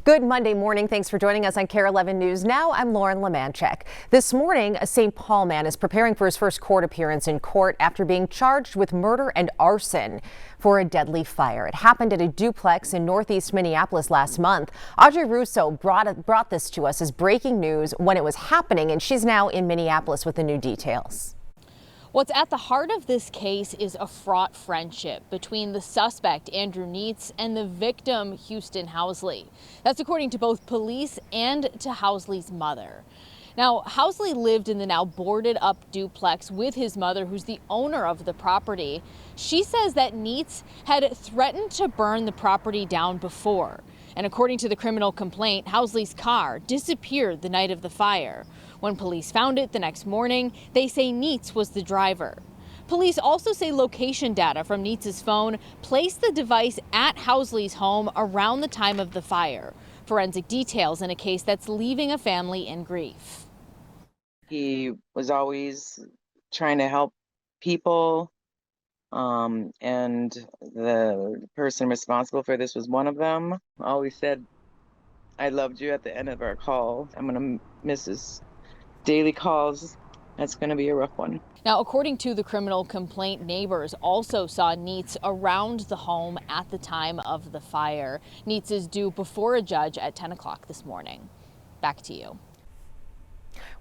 Good Monday morning. Thanks for joining us on KARE 11 News Now. I'm Lauren Lemanchek. This morning, a St. Paul man is preparing for his first court appearance in court after being charged with murder and arson for a deadly fire. It happened at a duplex in northeast Minneapolis last month. Audrey Russo brought this to us as breaking news when it was happening, and she's now in Minneapolis with the new details. What's at the heart of this case is a fraught friendship between the suspect, Andrew Neitz, and the victim, Houston Housley. That's according to both police and to Housley's mother. Now, Housley lived in the now boarded up duplex with his mother, who's the owner of the property. She says that Neitz had threatened to burn the property down before. And according to the criminal complaint, Housley's car disappeared the night of the fire. When police found it the next morning, they say Neitz was the driver. Police also say location data from Neitz's phone placed the device at Housley's home around the time of the fire. Forensic details in a case that's leaving a family in grief. He was always trying to help people, and the person responsible for this was one of them. Always said, "I loved you" at the end of our call. I'm gonna miss his daily calls. That's gonna be a rough one. Now, according to the criminal complaint, neighbors also saw Neitz around the home at the time of the fire. Neitz is due before a judge at 10 o'clock this morning. Back to you.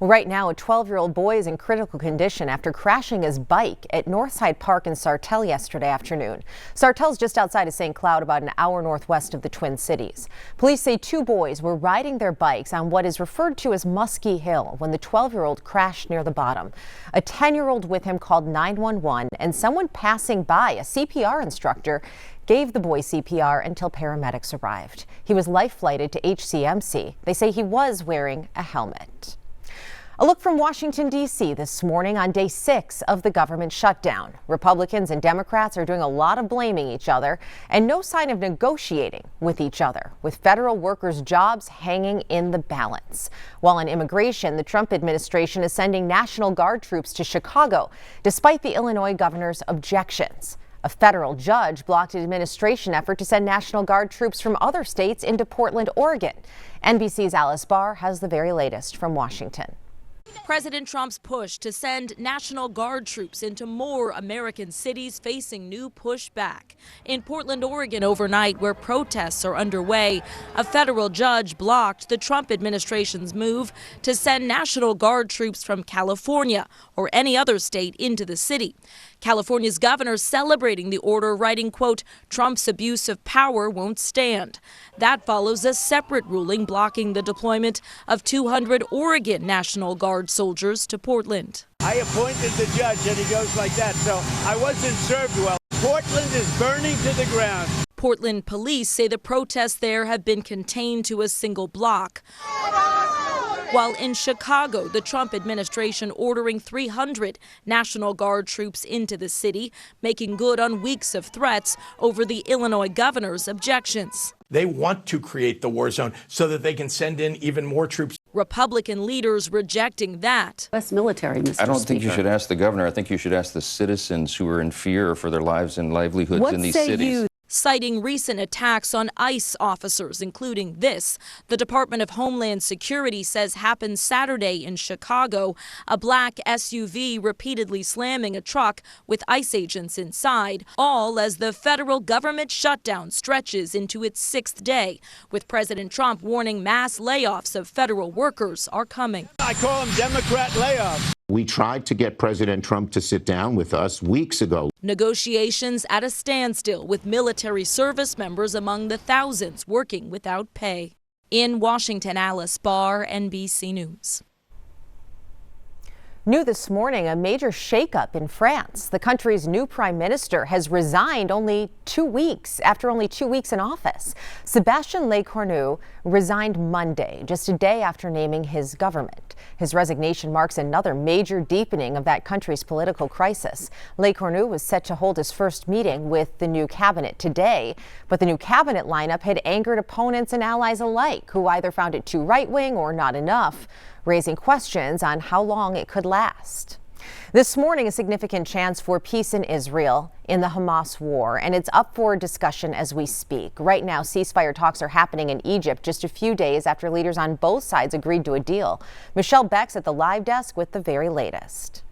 Well, right now, a 12-year-old boy is in critical condition after crashing his bike at Northside Park in Sartell yesterday afternoon. Sartell's just outside of St. Cloud, about an hour northwest of the Twin Cities. Police say two boys were riding their bikes on what is referred to as Muskie Hill when the 12-year-old crashed near the bottom. A 10-year-old with him called 911, and someone passing by, a CPR instructor, gave the boy CPR until paramedics arrived. He was life-flighted to HCMC. They say he was wearing a helmet. A look from Washington, D.C. this morning on day 6 of the government shutdown. Republicans and Democrats are doing a lot of blaming each other and no sign of negotiating with each other, with federal workers' jobs hanging in the balance. While on immigration, the Trump administration is sending National Guard troops to Chicago, despite the Illinois governor's objections. A federal judge blocked an administration effort to send National Guard troops from other states into Portland, Oregon. NBC's Alice Barr has the very latest from Washington. President Trump's push to send National Guard troops into more American cities facing new pushback. In Portland, Oregon overnight, where protests are underway, a federal judge blocked the Trump administration's move to send National Guard troops from California or any other state into the city. California's governor celebrating the order, writing, quote, "Trump's abuse of power won't stand." That follows a separate ruling blocking the deployment of 200 Oregon National Guard soldiers to Portland. I appointed the judge and he goes like that, so I wasn't served well. Portland is burning to the ground. Portland police say the protests there have been contained to a single block. While in Chicago, the Trump administration ordering 300 National Guard troops into the city, making good on weeks of threats over the Illinois governor's objections. They want to create the war zone so that they can send in even more troops. Republican leaders rejecting that. U.S. military, Mr. I don't think Speaker. you should ask the governor. I think you should ask the citizens who are in fear for their lives and livelihoods in these cities. Citing recent attacks on ICE officers, including this, the Department of Homeland Security says happened Saturday in Chicago, a black SUV repeatedly slamming a truck with ICE agents inside, all as the federal government shutdown stretches into its 6th day, with President Trump warning mass layoffs of federal workers are coming. I call them Democrat layoffs. We tried to get President Trump to sit down with us weeks ago. Negotiations at a standstill with military service members among the thousands working without pay. In Washington, Alice Barr, NBC News. New this morning, a major shakeup in France. The country's new prime minister has resigned after only 2 weeks in office. Sébastien Lecornu resigned Monday, just a day after naming his government. His resignation marks another major deepening of that country's political crisis. Lecornu was set to hold his first meeting with the new cabinet today, but the new cabinet lineup had angered opponents and allies alike, who either found it too right-wing or not enough, raising questions on how long it could last. This morning, a significant chance for peace in Israel in the Hamas war, and it's up for discussion as we speak. Right now, ceasefire talks are happening in Egypt just a few days after leaders on both sides agreed to a deal. Michelle Beck's at the live desk with the very latest.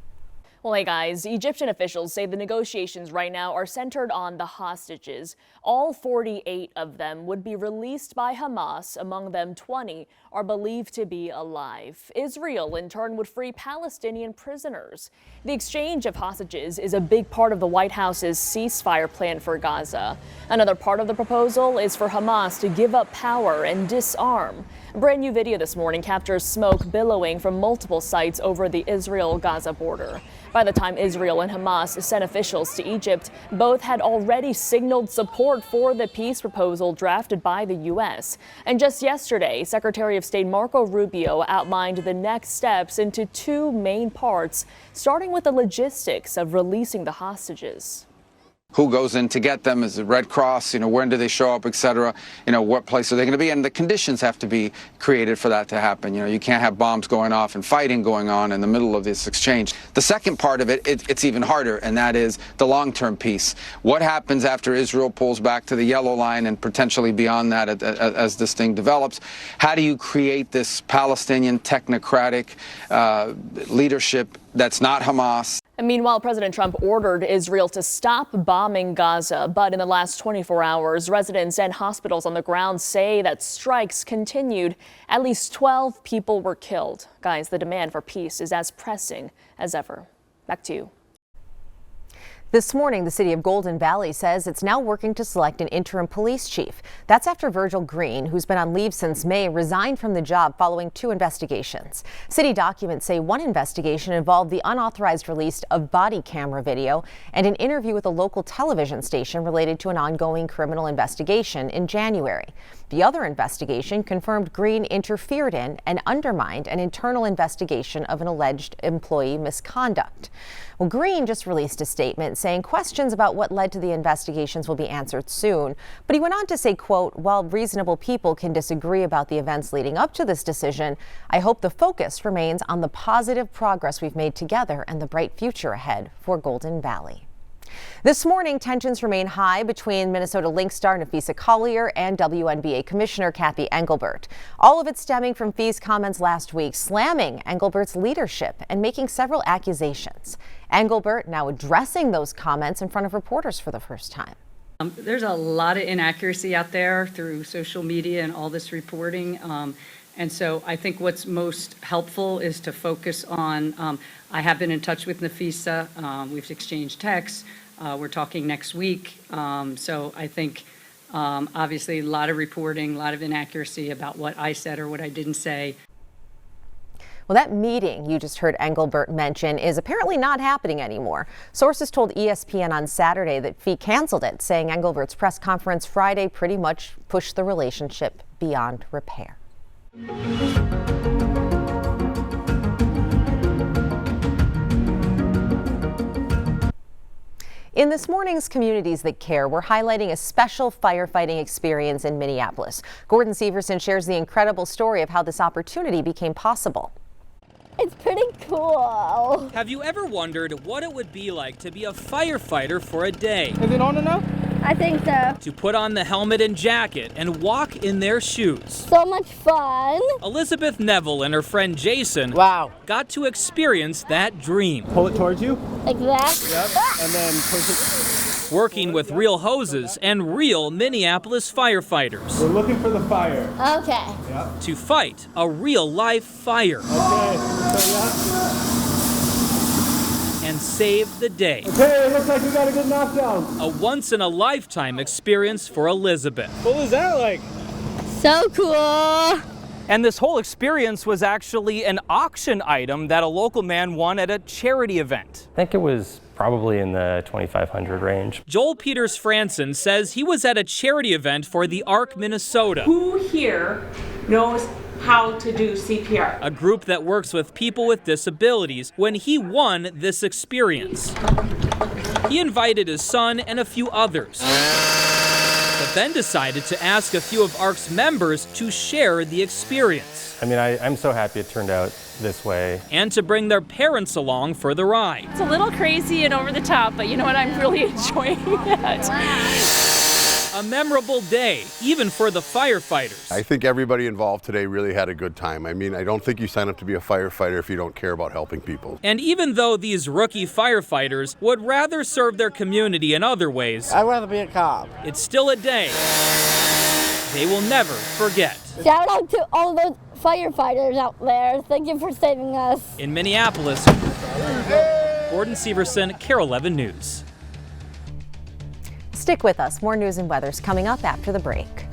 Well, hey guys, Egyptian officials say the negotiations right now are centered on the hostages. All 48 of them would be released by Hamas. Among them, 20 are believed to be alive. Israel, in turn, would free Palestinian prisoners. The exchange of hostages is a big part of the White House's ceasefire plan for Gaza. Another part of the proposal is for Hamas to give up power and disarm. A brand new video this morning captures smoke billowing from multiple sites over the Israel-Gaza border. By the time Israel and Hamas sent officials to Egypt, both had already signaled support for the peace proposal drafted by the U.S. And just yesterday, Secretary of State Marco Rubio outlined the next steps into two main parts, starting with the logistics of releasing the hostages. Who goes in to get them? Is it Red Cross? When do they show up, et cetera? What place are they going to be? And the conditions have to be created for that to happen. You can't have bombs going off and fighting going on in the middle of this exchange. The second part of it's even harder, and that is the long-term peace. What happens after Israel pulls back to the yellow line and potentially beyond that as this thing develops? How do you create this Palestinian technocratic leadership that's not Hamas? And meanwhile, President Trump ordered Israel to stop bombing Gaza. But in the last 24 hours, residents and hospitals on the ground say that strikes continued. At least 12 people were killed. Guys, the demand for peace is as pressing as ever. Back to you. This morning, the city of Golden Valley says it's now working to select an interim police chief. That's after Virgil Green, who's been on leave since May, resigned from the job following 2 investigations. City documents say one investigation involved the unauthorized release of body camera video and an interview with a local television station related to an ongoing criminal investigation in January. The other investigation confirmed Green interfered in and undermined an internal investigation of an alleged employee misconduct. Well, Green just released a statement saying questions about what led to the investigations will be answered soon. But he went on to say, quote, "While reasonable people can disagree about the events leading up to this decision, I hope the focus remains on the positive progress we've made together and the bright future ahead for Golden Valley." This morning, tensions remain high between Minnesota Lynx star Napheesa Collier and WNBA Commissioner Cathy Engelbert. All of it stemming from Fee's comments last week, slamming Engelbert's leadership and making several accusations. Engelbert now addressing those comments in front of reporters for the first time. There's a lot of inaccuracy out there through social media and all this reporting. And so I think what's most helpful is to focus on, I have been in touch with Napheesa. We've exchanged texts. We're talking next week. So I think obviously a lot of reporting, a lot of inaccuracy about what I said or what I didn't say. Well, that meeting you just heard Engelbert mention is apparently not happening anymore. Sources told ESPN on Saturday that Fee canceled it, saying Engelbert's press conference Friday pretty much pushed the relationship beyond repair. In this morning's Communities That Care, we're highlighting a special firefighting experience in Minneapolis. Gordon Severson shares the incredible story of how this opportunity became possible. It's pretty cool. Have you ever wondered what it would be like to be a firefighter for a day? Is it on enough? I think so. To put on the helmet and jacket and walk in their shoes. So much fun. Elizabeth Neville and her friend Jason got to experience that dream. Pull it towards you. Like that? Yep. And then push it. Working with real hoses and real Minneapolis firefighters. We're looking for the fire. Okay. Yep. To fight a real-life fire. Okay. So, and save the day. Okay, it looks like we got a good knockdown. A once-in-a-lifetime experience for Elizabeth. What was that like? So cool. And this whole experience was actually an auction item that a local man won at a charity event. I think it was probably in the 2,500 range. Joel Peters Franson says he was at a charity event for the ARC Minnesota. Who here knows how to do CPR? A group that works with people with disabilities, when he won this experience. He invited his son and a few others. but then decided to ask a few of ARC's members to share the experience. I mean, I'm so happy it turned out this way. And to bring their parents along for the ride. It's a little crazy and over the top, but you know what? I'm really enjoying it. A memorable day, even for the firefighters. I think everybody involved today really had a good time. I mean, I don't think you sign up to be a firefighter if you don't care about helping people. And even though these rookie firefighters would rather serve their community in other ways, I'd rather be a cop. It's still a day they will never forget. Shout out to all those firefighters out there. Thank you for saving us. In Minneapolis, Gordon Severson, KARE 11 News. Stick with us. More news and weather's coming up after the break.